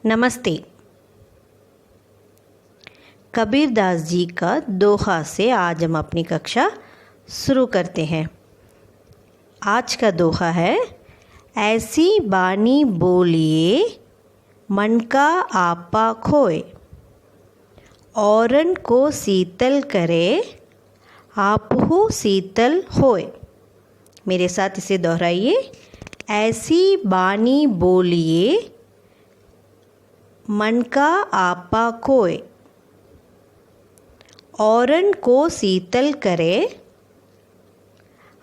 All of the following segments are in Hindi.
नमस्ते। कबीरदास जी का दोहा से आज हम अपनी कक्षा शुरू करते हैं। आज का दोहा है, ऐसी बानी बोलिए मन का आपा खोए, औरन को शीतल करे आपहु शीतल होए। मेरे साथ इसे दोहराइए। ऐसी बानी बोलिए मन का आपा खोए, औरन को शीतल करे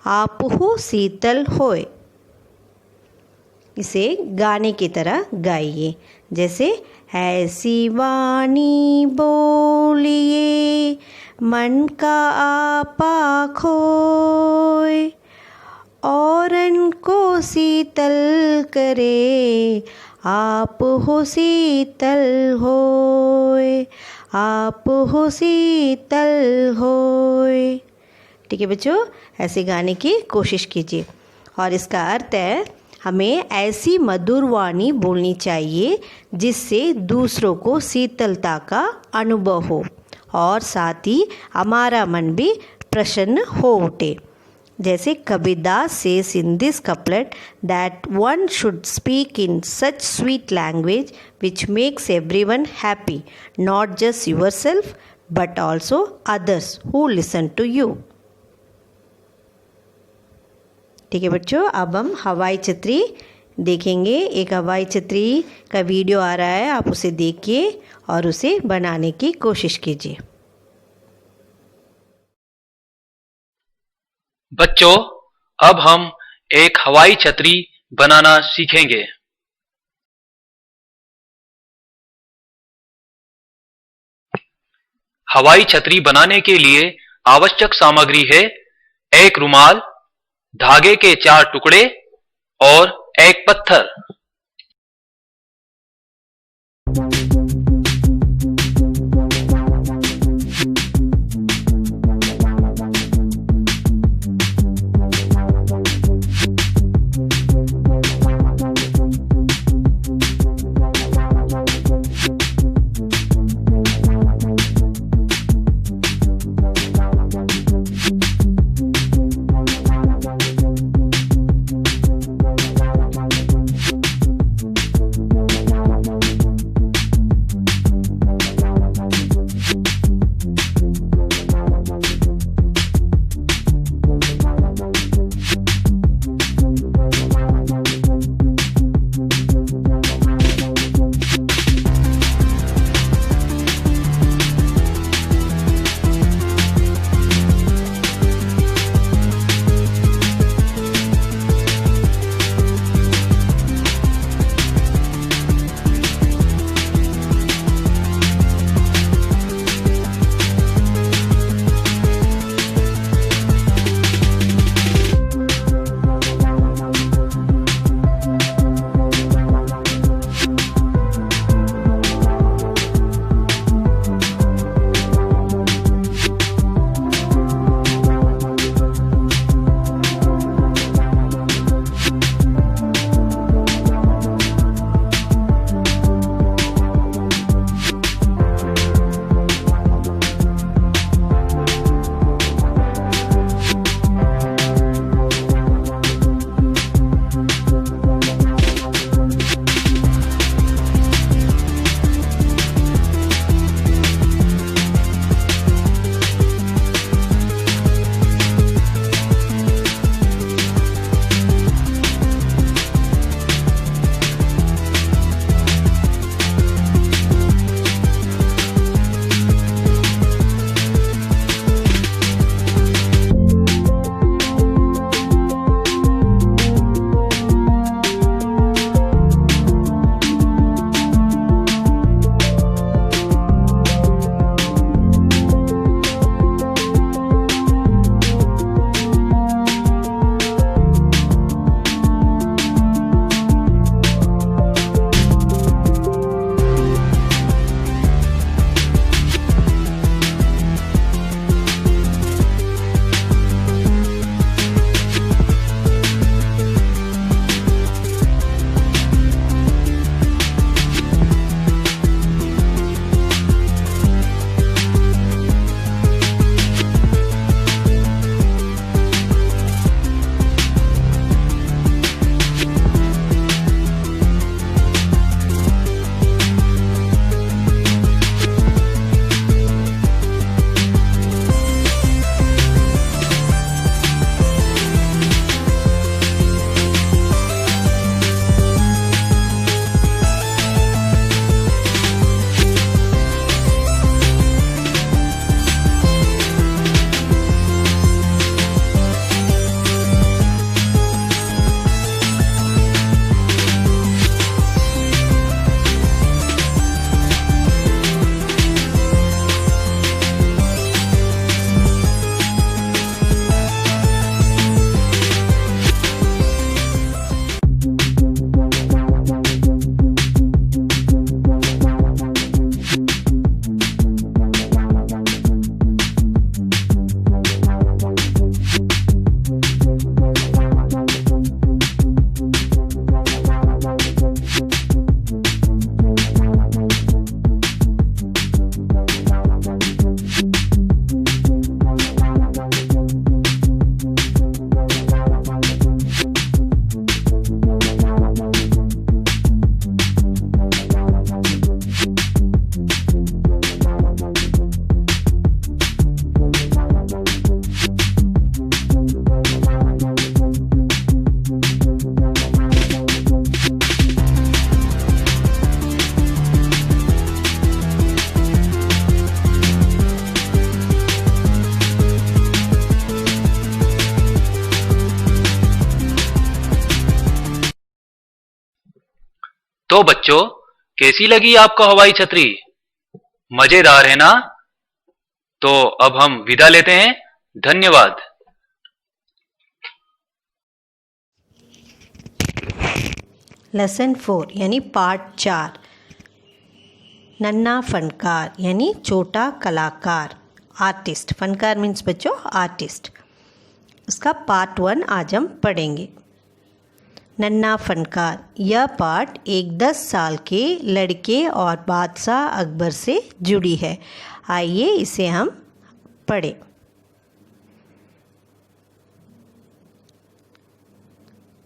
आपहु शीतल होए। इसे गाने की तरह गाइए, जैसे ऐसी वाणी बोलिए मन का आपा खोए, औरन को शीतल करे आप हो शीतल होए, आप हो शीतल होए। ठीक है बच्चों, ऐसे गाने की कोशिश कीजिए। और इसका अर्थ है, हमें ऐसी मधुर वाणी बोलनी चाहिए जिससे दूसरों को शीतलता का अनुभव हो और साथ ही हमारा मन भी प्रसन्न हो उठे। जैसे Kabirdas says in this couplet that one should speak in such sweet language which makes everyone happy, not just yourself but also others who listen to you. ठीक है बच्चों, अब हम हवाई छतरी देखेंगे। एक हवाई छतरी का वीडियो आ रहा है, आप उसे देखिए और उसे बनाने की कोशिश कीजिए। बच्चों, अब हम एक हवाई छतरी बनाना सीखेंगे। हवाई छतरी बनाने के लिए आवश्यक सामग्री है एक रुमाल, धागे के 4 टुकड़े और एक पत्थर। तो बच्चों, कैसी लगी आपको हवाई छतरी? मजेदार है ना? तो अब हम विदा लेते हैं। धन्यवाद। लेसन 4 यानी पार्ट 4, नन्हा फनकार यानी छोटा कलाकार, आर्टिस्ट। फनकार मीन्स बच्चों आर्टिस्ट। उसका पार्ट 1 आज हम पढ़ेंगे। नन्हा फनकार, यह पाठ एक 10 साल के लड़के और बादशाह अकबर से जुड़ी है। आइए इसे हम पढ़ें।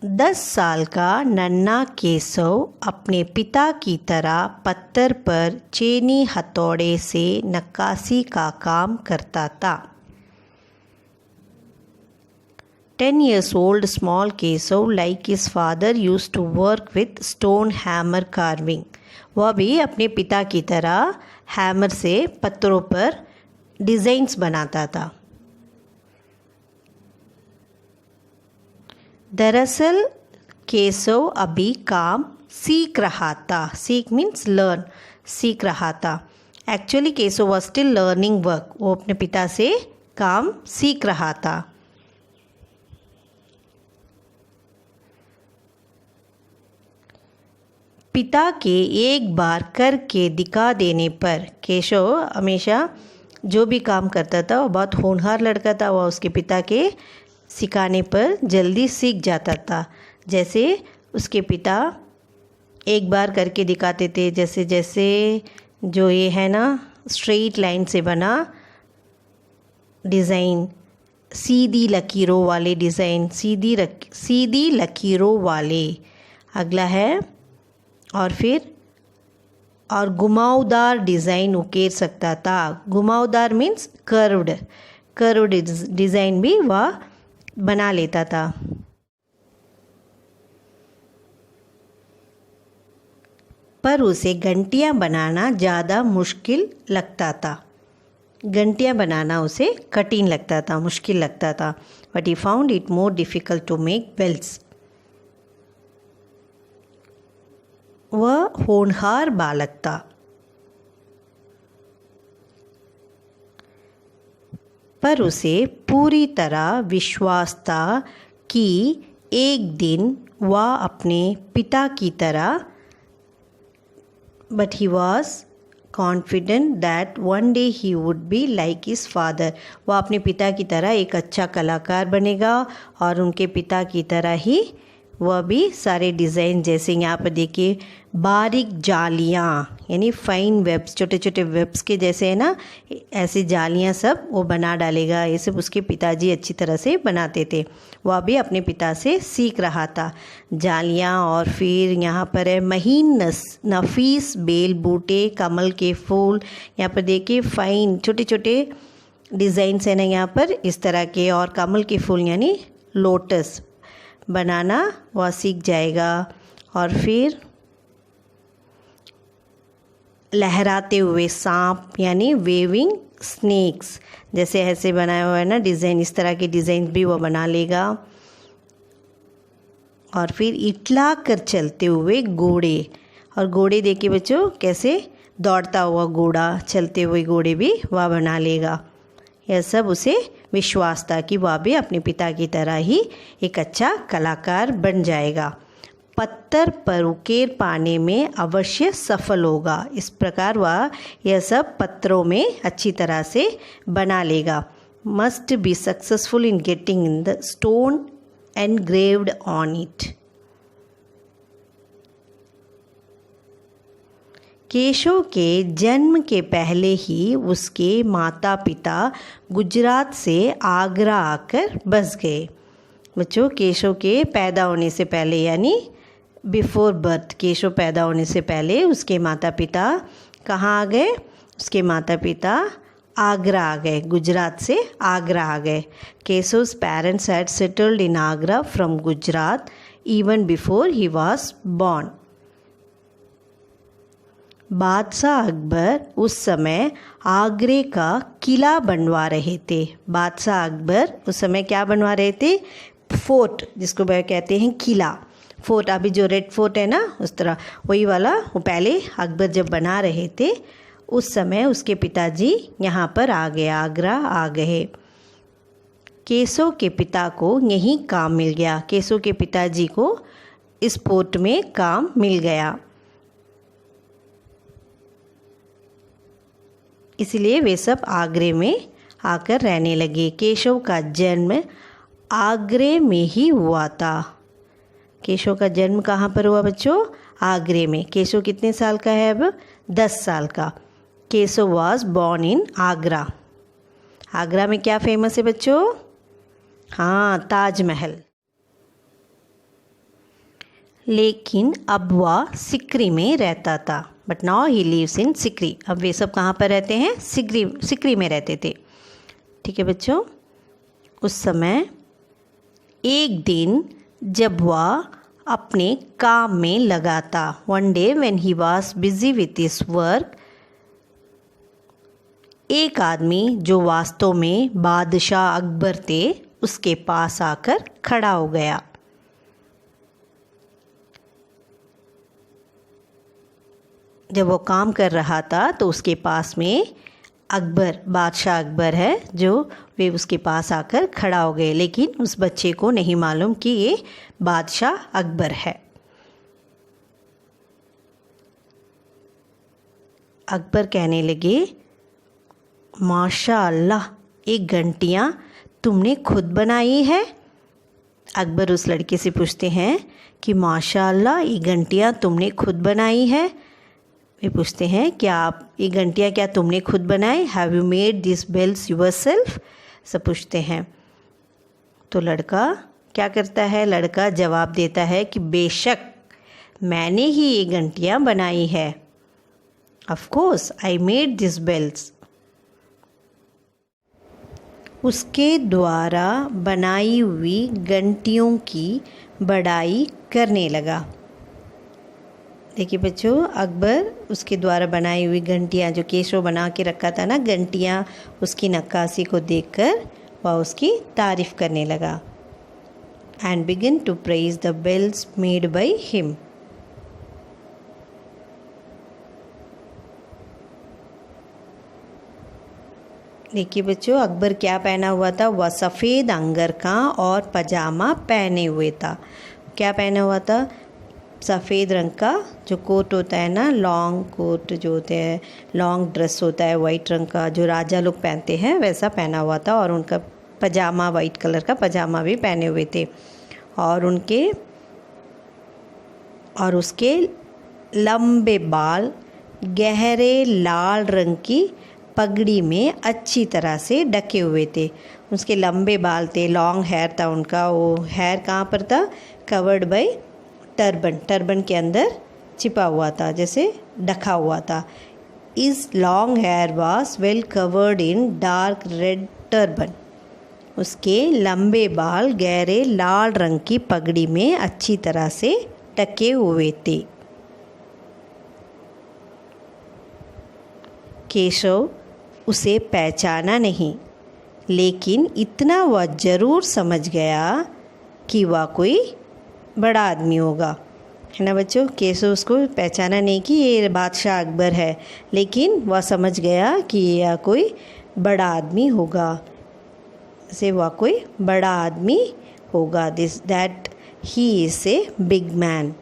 10 साल का नन्हा केशव अपने पिता की तरह पत्थर पर चीनी हथौड़े से नक्काशी का काम करता था। 10 years old small Kesav, like his father, used to work with stone hammer carving. वह भी अपने पिता की तरह हैमर से पत्थरों पर डिज़ाइंस बनाता था। दरअसल केशव अभी काम सीख रहा था। सीख मीन्स लर्न, सीख रहा था। Actually Keshav was still learning work. वो अपने पिता से काम सीख रहा था। पिता के एक बार करके दिखा देने पर केशव हमेशा जो भी काम करता था वो बहुत होनहार लड़का था। वह उसके पिता के सिखाने पर जल्दी सीख जाता था। जैसे उसके पिता एक बार करके दिखाते थे, जैसे जैसे जो ये है ना स्ट्रेट लाइन से बना डिज़ाइन, सीधी लकीरों वाले डिज़ाइन, सीधी लकीरों वाले। अगला है और घुमावदार डिज़ाइन उकेर सकता था। घुमावदार मीन्स कर्व्ड डिज़ाइन भी वह बना लेता था। पर उसे घंटियाँ बनाना ज़्यादा मुश्किल लगता था। घंटियाँ बनाना उसे कठिन लगता था, मुश्किल लगता था। But he found it more difficult to make bells. वह होनहार बालक था। पर उसे पूरी तरह विश्वास था कि एक दिन वह अपने पिता की तरह, but he was confident that one day he would be like his father. वह अपने पिता की तरह एक अच्छा कलाकार बनेगा और उनके पिता की तरह ही वह भी सारे डिज़ाइन, जैसे यहाँ पर देखिए बारीक जालियाँ यानी फाइन वेब्स, छोटे छोटे वेब्स के जैसे है ना, ऐसे जालियाँ सब वो बना डालेगा। ये सब उसके पिताजी अच्छी तरह से बनाते थे। वह भी अपने पिता से सीख रहा था जालियाँ। और फिर यहाँ पर है महीन नफीस बेल बूटे, कमल के फूल। यहाँ पर देखिए फाइन छोटे छोटे डिज़ाइंस है ना यहाँ पर इस तरह के। और कमल के फूल यानी लोटस बनाना वह सीख जाएगा। और फिर लहराते हुए सांप यानी वेविंग स्नेक्स, जैसे ऐसे बनाया हुआ है ना डिज़ाइन, इस तरह के डिज़ाइन भी वो बना लेगा। और फिर इटला कर चलते हुए घोड़े, और घोड़े देखिए बच्चों कैसे दौड़ता हुआ घोड़ा, चलते हुए घोड़े भी वह बना लेगा। यह सब उसे विश्वास था कि वह भी अपने पिता की तरह ही एक अच्छा कलाकार बन जाएगा। पत्थर पर उकेर पाने में अवश्य सफल होगा। इस प्रकार वह यह सब पत्थरों में अच्छी तरह से बना लेगा। Must be successful in getting in the stone engraved on it. Keshav के जन्म के पहले ही उसके माता पिता गुजरात से आगरा आकर बस गए। बच्चों केशव के पैदा होने से पहले यानी बिफोर बर्थ, केशव पैदा होने से पहले उसके माता पिता कहाँ आ गए? उसके माता पिता आगरा आ गए, गुजरात से आगरा आ गए। Keshav's parents had settled in Agra from Gujarat even before he was born. बादशाह अकबर उस समय आगरे का किला बनवा रहे थे। बादशाह अकबर उस समय क्या बनवा रहे थे? फोर्ट, जिसको कहते हैं किला। फोर्ट, अभी जो रेड फोर्ट है ना उस तरह वही वाला, वो पहले अकबर जब बना रहे थे उस समय उसके पिताजी यहाँ पर आ गए, आगरा आ गए। केशव के पिता को यही काम मिल गया, केशव के पिताजी को इस फोर्ट में काम मिल गया, इसलिए वे सब आगरे में आकर रहने लगे। केशव का जन्म आगरे में ही हुआ था। केशव का जन्म कहाँ पर हुआ बच्चों? आगरे में। केशव कितने साल का है अब? 10 साल का। Keshav was born in Agra. Agra में क्या फेमस है बच्चों? हाँ, ताजमहल। लेकिन अब वह सिकरी में रहता था, but now he lives in Sikri. अब वे सब कहाँ पर रहते हैं? सिकरी में रहते थे। ठीक है बच्चों। उस समय एक दिन जब वह अपने काम में लगा था, one day when he was busy with his work, एक आदमी जो वास्तव में बादशाह अकबर थे उसके पास आकर खड़ा हो गया। जब वो काम कर रहा था तो उसके पास में अकबर, बादशाह अकबर है जो, वे उसके पास आकर खड़ा हो गए, लेकिन उस बच्चे को नहीं मालूम कि ये बादशाह अकबर है। अकबर कहने लगे, माशाअल्लाह, ये घंटियाँ तुमने खुद बनाई है? अकबर उस लड़के से पूछते हैं कि माशाअल्लाह, ये घंटियाँ तुमने खुद बनाई है? वे पूछते हैं, क्या आप ये घंटियाँ क्या तुमने खुद बनाई? Have you made this bells yourself? सब पूछते हैं। तो लड़का क्या करता है? लड़का जवाब देता है कि बेशक मैंने ही ये घंटियाँ बनाई है। Of course I made this bells. उसके द्वारा बनाई हुई घंटियों की बड़ाई करने लगा। देखिए बच्चों, अकबर उसके द्वारा बनाई हुई घंटियाँ जो केशव बना के रखा था ना, घंटियाँ, उसकी नक्काशी को देखकर वह उसकी तारीफ करने लगा। And begin to praise the bells made by him. देखिए बच्चों, अकबर क्या पहना हुआ था? वह सफ़ेद अंगरखा और पजामा पहने हुए था। क्या पहना हुआ था? सफ़ेद रंग का जो कोट होता है ना, लॉन्ग कोट जो होते हैं, लॉन्ग ड्रेस होता है वाइट रंग का जो राजा लोग पहनते हैं, वैसा पहना हुआ था। और उनका पजामा वाइट कलर का पजामा भी पहने हुए थे। और उसके लंबे बाल गहरे लाल रंग की पगड़ी में अच्छी तरह से ढके हुए थे। उसके लंबे बाल थे, लॉन्ग हेयर था उनका। वो हेयर कहाँ पर था? कवर्ड बाय टर्बन, टर्बन के अंदर छिपा हुआ था, जैसे ढका हुआ था। इस long hair was well covered in dark red turban. उसके लंबे बाल गहरे लाल रंग की पगड़ी में अच्छी तरह से ढके हुए थे। केशव उसे पहचाना नहीं, लेकिन इतना वह जरूर समझ गया कि वह कोई बड़ा आदमी होगा, है ना बच्चों। केशव उसको पहचाना नहीं कि ये बादशाह अकबर है, लेकिन वह समझ गया कि यह कोई बड़ा आदमी होगा, से वह कोई बड़ा आदमी होगा। That he is a big man.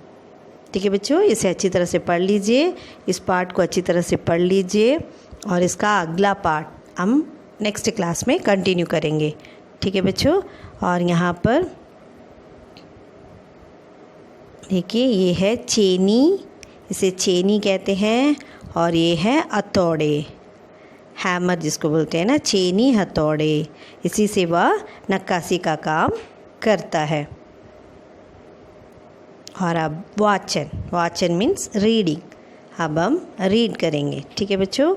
ठीक है बच्चों, इसे अच्छी तरह से पढ़ लीजिए, इस पार्ट को अच्छी तरह से पढ़ लीजिए, और इसका अगला पार्ट हम नेक्स्ट क्लास में कंटिन्यू करेंगे। ठीक है बच्चों। और यहाँ पर देखिए, ये है चेनी, इसे चेनी कहते हैं, और ये है हथौड़े, हैमर जिसको बोलते हैं ना, चेनी हथौड़े। इसी से वह नक्काशी का काम करता है। और अब वाचन, वाचन मीन्स रीडिंग। अब हम रीड करेंगे। ठीक है बच्चों।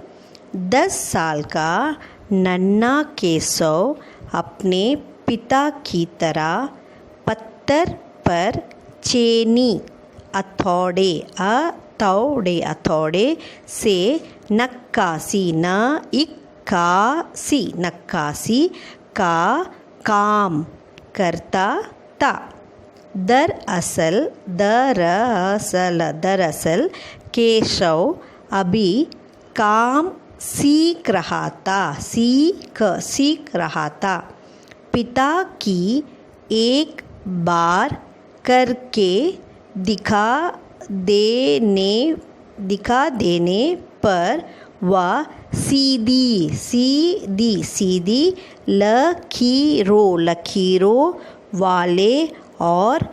10 साल का नन्हा केशव अपने पिता की तरह पत्थर पर चेनी हथौड़े से नक्काशी नक्काशी का काम करता था। दरअसल केशव अभी काम सीख रहा था। पिता की एक बार करके दिखा देने पर वह सीधी लकीरों वाले और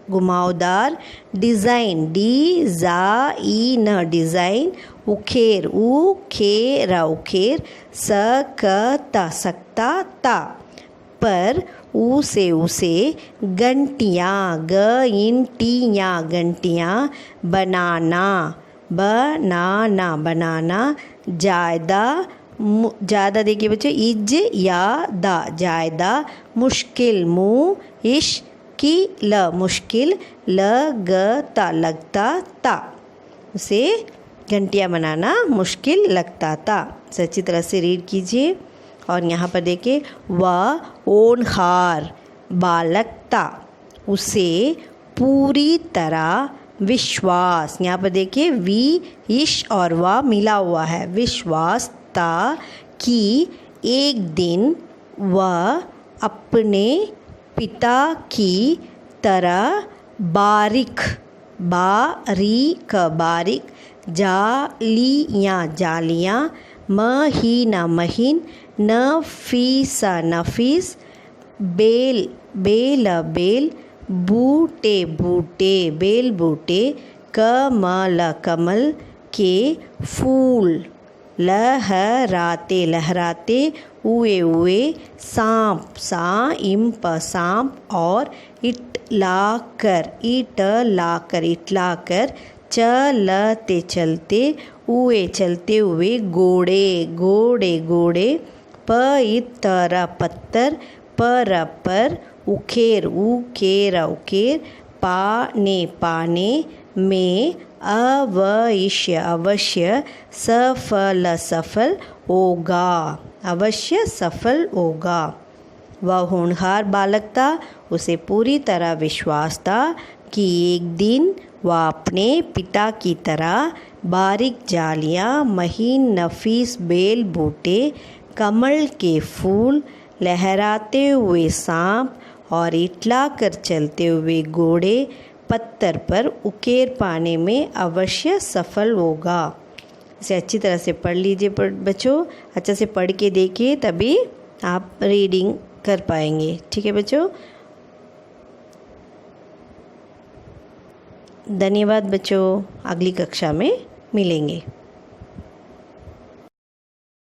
घुमावदार डिज़ाइन उखेर सकता था। पर उसे घंटियाँ बनाना ज़्यादा देखिए बच्चों, ज़्यादा मुश्किल लगता था। उसे घंटियाँ बनाना मुश्किल लगता था। अच्छी तरह से रीड कीजिए। और यहाँ पर देखिए, वह होनहार बालक था, उसे पूरी तरह विश्वास, यहाँ पर देखिए विश और वह मिला हुआ है, विश्वास था कि एक दिन वह अपने पिता की तरह बारीक जालियाँ महीन नफीस बेल बूटे कमल के फूल लहराते हुए सांप और इटलाकर चलते हुए घोड़े पत्थर पर उखेर पाने में अवश्य सफल होगा। वह होनहार बालक था, उसे पूरी तरह विश्वास था कि एक दिन वह अपने पिता की तरह बारीक जालियाँ, महीन नफीस बेल बूटे, कमल के फूल, लहराते हुए सांप और इटलाकर चलते हुए घोड़े पत्थर पर उकेर पाने में अवश्य सफल होगा। इसे अच्छी तरह से पढ़ लीजिए बच्चों, अच्छा से पढ़ के देखिए, तभी आप रीडिंग कर पाएंगे। ठीक है बच्चों, धन्यवाद बच्चों, अगली कक्षा में मिलेंगे।